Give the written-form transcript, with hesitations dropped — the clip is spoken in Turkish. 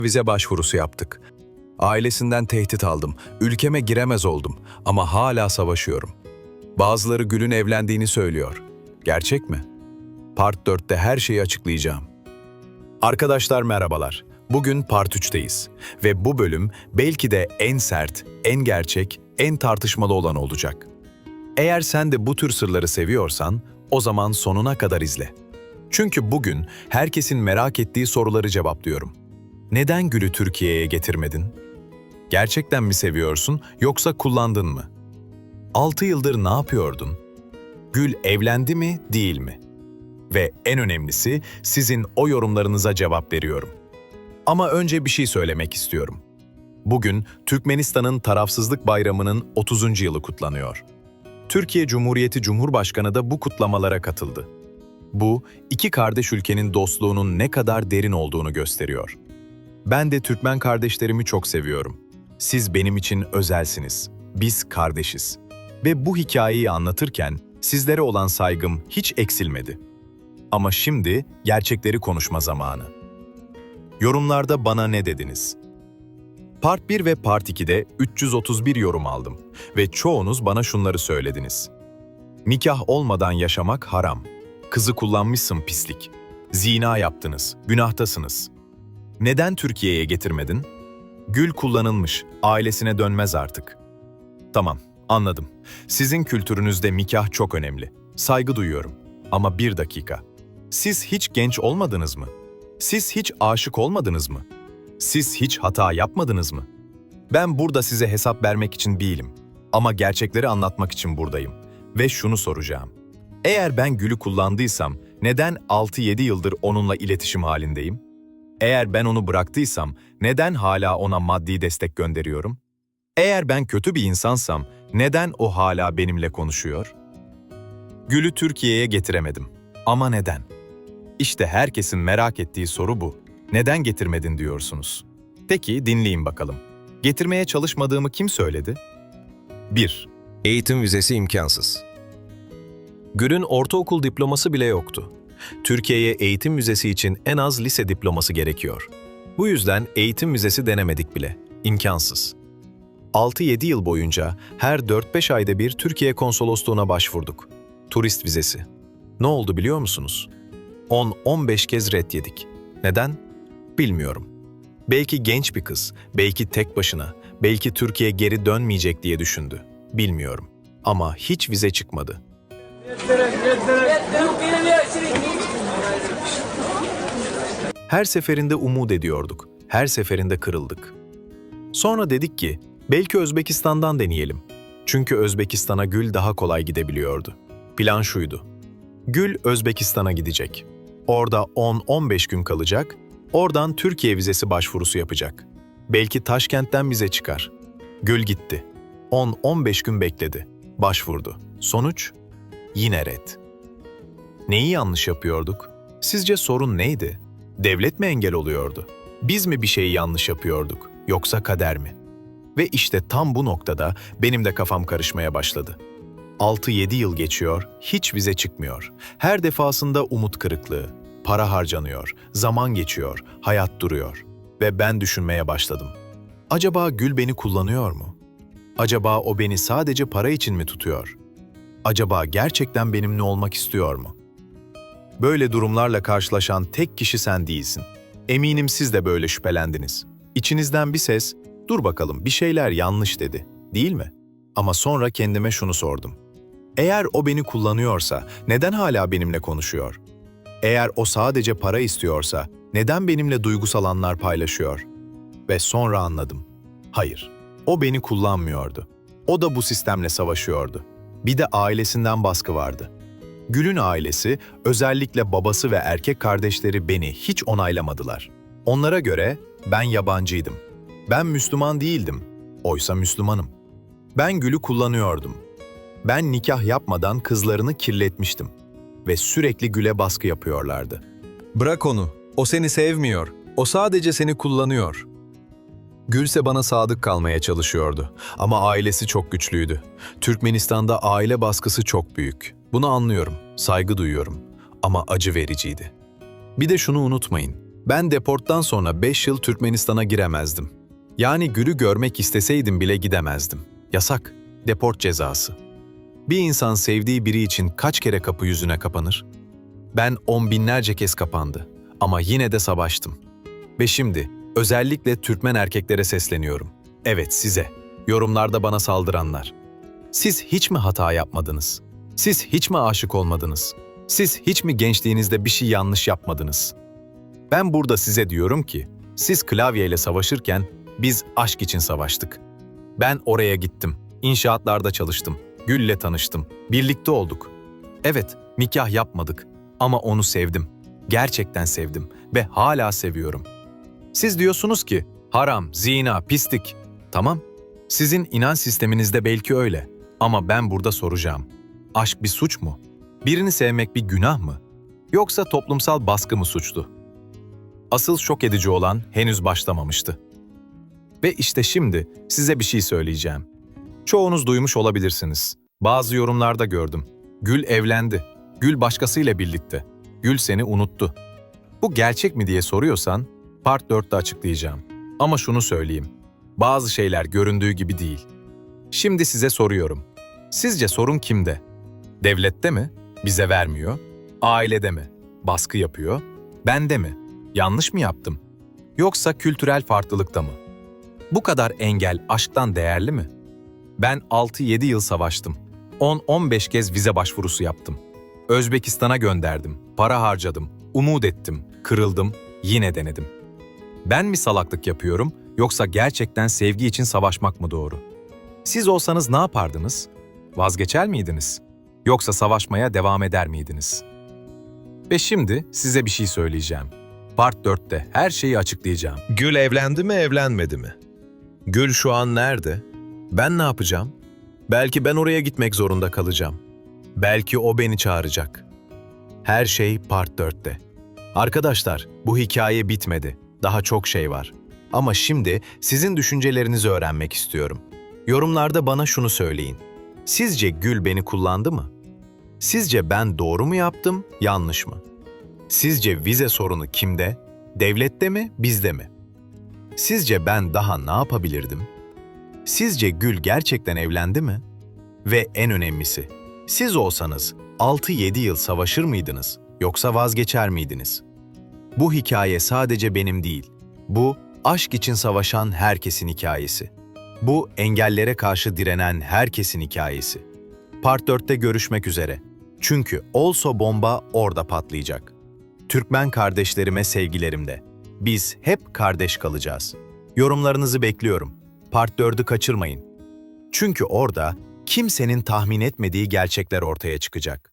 Vize başvurusu yaptık. Ailesinden tehdit aldım. Ülkeme giremez oldum ama hala savaşıyorum. Bazıları Gül'ün evlendiğini söylüyor. Gerçek mi? Part 4'te her şeyi açıklayacağım. Arkadaşlar merhabalar. Bugün Part 3'teyiz ve bu bölüm belki de en sert, en gerçek, en tartışmalı olan olacak. Eğer sen de bu tür sırları seviyorsan, o zaman sonuna kadar izle. Çünkü bugün herkesin merak ettiği soruları cevaplıyorum. Neden Gül'ü Türkiye'ye getirmedin? Gerçekten mi seviyorsun yoksa kullandın mı? 6 yıldır ne yapıyordun? Gül evlendi mi, değil mi? Ve en önemlisi sizin o yorumlarınıza cevap veriyorum. Ama önce bir şey söylemek istiyorum. Bugün Türkmenistan'ın Tarafsızlık Bayramı'nın 30. yılı kutlanıyor. Türkiye Cumhuriyeti Cumhurbaşkanı da bu kutlamalara katıldı. Bu, iki kardeş ülkenin dostluğunun ne kadar derin olduğunu gösteriyor. Ben de Türkmen kardeşlerimi çok seviyorum. Siz benim için özelsiniz. Biz kardeşiz. Ve bu hikayeyi anlatırken sizlere olan saygım hiç eksilmedi. Ama şimdi gerçekleri konuşma zamanı. Yorumlarda bana ne dediniz? Part 1 ve Part 2'de 331 yorum aldım ve çoğunuz bana şunları söylediniz. Nikah olmadan yaşamak haram. Kızı kullanmışsın pislik. Zina yaptınız, günahtasınız. Neden Türkiye'ye getirmedin? Gül kullanılmış, ailesine dönmez artık. Tamam, anladım. Sizin kültürünüzde nikah çok önemli. Saygı duyuyorum. Ama bir dakika. Siz hiç genç olmadınız mı? Siz hiç aşık olmadınız mı? Siz hiç hata yapmadınız mı? Ben burada size hesap vermek için değilim. Ama gerçekleri anlatmak için buradayım. Ve şunu soracağım. Eğer ben Gül'ü kullandıysam, neden 6-7 yıldır onunla iletişim halindeyim? Eğer ben onu bıraktıysam, neden hala ona maddi destek gönderiyorum? Eğer ben kötü bir insansam, neden o hala benimle konuşuyor? Gül'ü Türkiye'ye getiremedim. Ama neden? İşte herkesin merak ettiği soru bu. Neden getirmedin diyorsunuz? Peki dinleyin bakalım. Getirmeye çalışmadığımı kim söyledi? 1. Eğitim vizesi imkansız. Gül'ün ortaokul diploması bile yoktu. Türkiye'ye eğitim vizesi için en az lise diploması gerekiyor. Bu yüzden eğitim vizesi denemedik bile. İmkansız. 6-7 yıl boyunca her 4-5 ayda bir Türkiye konsolosluğuna başvurduk. Turist vizesi. Ne oldu biliyor musunuz? 10-15 kez ret yedik. Neden? Bilmiyorum. Belki genç bir kız, belki tek başına, belki Türkiye geri dönmeyecek diye düşündü. Bilmiyorum. Ama hiç vize çıkmadı. Her seferinde umut ediyorduk. Her seferinde kırıldık. Sonra dedik ki, belki Özbekistan'dan deneyelim. Çünkü Özbekistan'a Gül daha kolay gidebiliyordu. Plan şuydu. Gül Özbekistan'a gidecek. Orada 10-15 gün kalacak, oradan Türkiye vizesi başvurusu yapacak. Belki Taşkent'ten vize çıkar. Gül gitti. 10-15 gün bekledi. Başvurdu. Sonuç? Yine red. Neyi yanlış yapıyorduk? Sizce sorun neydi? Devlet mi engel oluyordu? Biz mi bir şeyi yanlış yapıyorduk? Yoksa kader mi? Ve işte tam bu noktada benim de kafam karışmaya başladı. 6-7 yıl geçiyor, hiç vize çıkmıyor. Her defasında umut kırıklığı. Para harcanıyor, zaman geçiyor, hayat duruyor. Ve ben düşünmeye başladım. Acaba Gül beni kullanıyor mu? Acaba o beni sadece para için mi tutuyor? Acaba gerçekten benimle olmak istiyor mu? Böyle durumlarla karşılaşan tek kişi sen değilsin. Eminim siz de böyle şüphelendiniz. İçinizden bir ses, dur bakalım bir şeyler yanlış dedi, değil mi? Ama sonra kendime şunu sordum. Eğer o beni kullanıyorsa neden hala benimle konuşuyor? Eğer o sadece para istiyorsa neden benimle duygusal anlar paylaşıyor? Ve sonra anladım. Hayır, o beni kullanmıyordu. O da bu sistemle savaşıyordu. Bir de ailesinden baskı vardı. Gül'ün ailesi, özellikle babası ve erkek kardeşleri beni hiç onaylamadılar. Onlara göre ben yabancıydım. Ben Müslüman değildim. Oysa Müslümanım. Ben Gül'ü kullanıyordum. Ben nikah yapmadan kızlarını kirletmiştim. Ve sürekli Gül'e baskı yapıyorlardı. Bırak onu. O seni sevmiyor. O sadece seni kullanıyor. Gülse bana sadık kalmaya çalışıyordu. Ama ailesi çok güçlüydü. Türkmenistan'da aile baskısı çok büyük. Bunu anlıyorum, saygı duyuyorum. Ama acı vericiydi. Bir de şunu unutmayın. Ben deporttan sonra 5 yıl Türkmenistan'a giremezdim. Yani Gül'ü görmek isteseydim bile gidemezdim. Yasak, deport cezası. Bir insan sevdiği biri için kaç kere kapı yüzüne kapanır? Ben on binlerce kez kapandı ama yine de savaştım. Ve şimdi özellikle Türkmen erkeklere sesleniyorum. Evet size, yorumlarda bana saldıranlar. Siz hiç mi hata yapmadınız? Siz hiç mi aşık olmadınız? Siz hiç mi gençliğinizde bir şey yanlış yapmadınız? Ben burada size diyorum ki, siz klavyeyle savaşırken biz aşk için savaştık. Ben oraya gittim, inşaatlarda çalıştım, Gül'le tanıştım, birlikte olduk. Evet, nikah yapmadık ama onu sevdim. Gerçekten sevdim ve hala seviyorum. Siz diyorsunuz ki, haram, zina, pislik. Tamam, sizin inanç sisteminizde belki öyle. Ama ben burada soracağım. Aşk bir suç mu? Birini sevmek bir günah mı? Yoksa toplumsal baskı mı suçlu? Asıl şok edici olan henüz başlamamıştı. Ve işte şimdi size bir şey söyleyeceğim. Çoğunuz duymuş olabilirsiniz. Bazı yorumlarda gördüm. Gül evlendi. Gül başkasıyla birlikte. Gül seni unuttu. Bu gerçek mi diye soruyorsan, Part 4'te açıklayacağım. Ama şunu söyleyeyim. Bazı şeyler göründüğü gibi değil. Şimdi size soruyorum. Sizce sorun kimde? Devlette mi? Bize vermiyor. Ailede mi? Baskı yapıyor. Bende mi? Yanlış mı yaptım? Yoksa kültürel farklılıkta mı? Bu kadar engel aşktan değerli mi? Ben 6-7 yıl savaştım. 10-15 kez vize başvurusu yaptım. Özbekistan'a gönderdim, para harcadım, umut ettim, kırıldım, yine denedim. Ben mi salaklık yapıyorum yoksa gerçekten sevgi için savaşmak mı doğru? Siz olsanız ne yapardınız? Vazgeçer miydiniz? Yoksa savaşmaya devam eder miydiniz? Ve şimdi size bir şey söyleyeceğim. Part 4'te her şeyi açıklayacağım. Gül evlendi mi, evlenmedi mi? Gül şu an nerede? Ben ne yapacağım? Belki ben oraya gitmek zorunda kalacağım. Belki o beni çağıracak. Her şey Part 4'te. Arkadaşlar, bu hikaye bitmedi. Daha çok şey var. Ama şimdi sizin düşüncelerinizi öğrenmek istiyorum. Yorumlarda bana şunu söyleyin. Sizce Gül beni kullandı mı? Sizce ben doğru mu yaptım, yanlış mı? Sizce vize sorunu kimde? Devlette mi, bizde mi? Sizce ben daha ne yapabilirdim? Sizce Gül gerçekten evlendi mi? Ve en önemlisi, siz olsanız 6-7 yıl savaşır mıydınız yoksa vazgeçer miydiniz? Bu hikaye sadece benim değil. Bu aşk için savaşan herkesin hikayesi. Bu engellere karşı direnen herkesin hikayesi. Part 4'te görüşmek üzere. Çünkü olsa bomba orada patlayacak. Türkmen kardeşlerime sevgilerimde. Biz hep kardeş kalacağız. Yorumlarınızı bekliyorum. Part 4'ü kaçırmayın. Çünkü orada kimsenin tahmin etmediği gerçekler ortaya çıkacak.